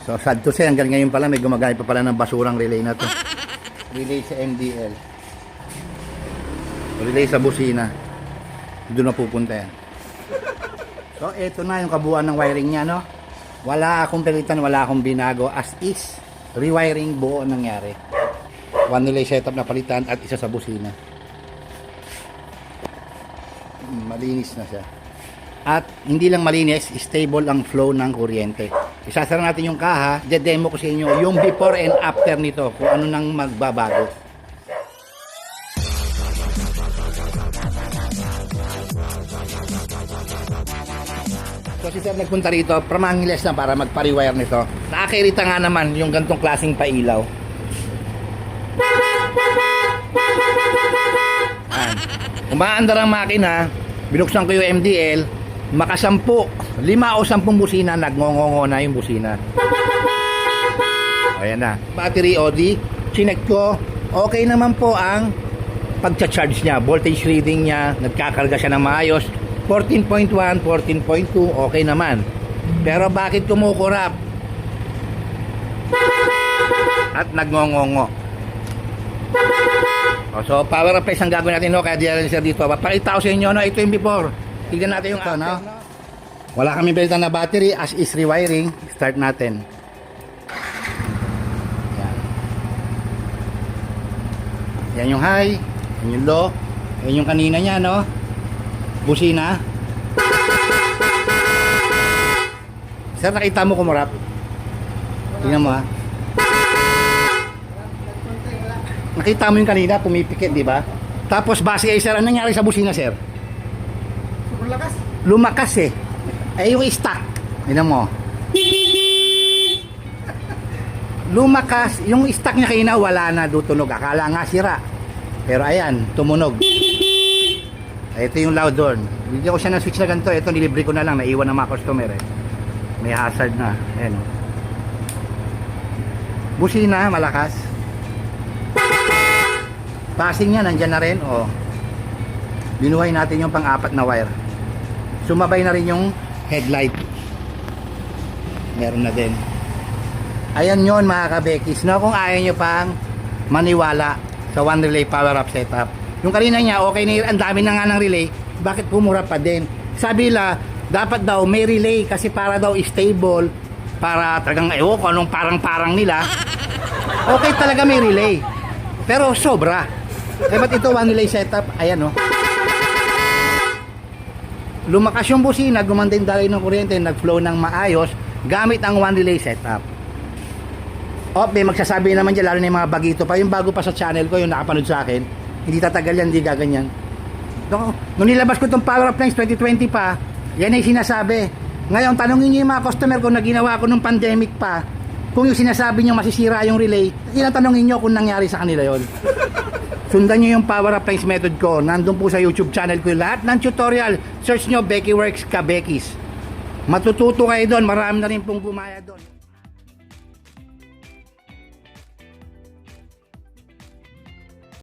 So sad to say, hanggang ngayon pala may gumagamit pa pala ng basurang relay na to. Relay sa MDL. Relay sa busina. Doon na pupunta yan. So eto na yung kabuuan ng wiring niya, no? Wala akong palitan, wala akong binago. As is, rewiring buo nangyari. One relay setup na palitan at isa sa busina. Malinis na siya. At hindi lang malinis, stable ang flow ng kuryente. Isasara natin yung kaha, de-demo ko sa inyo yung before and after nito, kung ano nang magbabago. So si sir nagpunta rito from Angeles na para magpa-rewire nito. Nakakairita nga naman yung gantong klaseng pailaw. Umaandar ang makina, binuksan ko yung MDL, makasampu, 5 o 10 busina, nagngongongo na yung busina. Ayan na. Battery OD, chinek ko, okay naman po ang pagcha-charge niya, voltage reading niya, nagkakarga siya ng maayos, 14.1, 14.2, okay naman. Pero bakit kumukurap? At nagngongongo. So power up ang gagawin natin, no? Kaya diyan sir dito. Papakita ko sa inyo, no? Ito yung before. Tignan natin yung after, no? Wala kami balitan na battery, as is rewiring. Start natin. Yan yung high, yan yung low, yan yung kanina niya, no? Busina. Sir, nakita mo kumurap? Tingnan mo, ha? Nakita mo yung kanina, pumipikit, di ba? Tapos base ay sir, anong nangyari sa busina, sir? Lumakas. Lumakas eh. Ay yung stock. Tingnan mo. Lumakas, yung stock niya kanina wala na, tutunog. Akala nga sira. Pero ayan, tumunog. Ito yung loud horn. Bigyan ko siya ng switch na ganito. Ito nilibre ko na lang, naiwan ng mga customer eh. May hazard na. Ayan. Busina, malakas. Passing niya, nandyan na rin. Oh. Binuhay natin yung pang-apat na wire. Sumabay na rin yung headlight. Meron na din. Ayan yun mga kabekis. No? Kung ayaw nyo pang maniwala sa one relay power up setup. Yung kanina niya, okay na, ang dami na nga ng relay. Bakit pumura pa din? Sabi nila, dapat daw may relay kasi para daw stable. Para talagang ewo ko anong parang-parang nila. Okay talaga may relay. Pero sobra. Eh ba't ito one relay setup? Ayan o. Lumakas yung busina, gumanda yung daloy ng kuryente, nag-flow ng maayos gamit ang one relay setup. May magsasabi naman dyan, lalo na yung mga bagito pa, yung bago pa sa channel ko, yung nakapanood sa akin, hindi tatagal yan, hindi gaganyan. Nung nilabas ko itong Power Up Lines 2020 pa, yan ay sinasabi. Ngayon, tanongin nyo yung mga customer ko na ginawa ko nung pandemic pa, kung yung sinasabi nyo masisira yung relay, tinatanongin nyo kung nangyari sa kanila yon. Sundan nyo yung Power Up Lines method ko. Nandun po sa YouTube channel ko yung lahat ng tutorial. Search nyo Becky Works Kabekis. Matututo kayo doon. Marami na rin pong gumaya doon.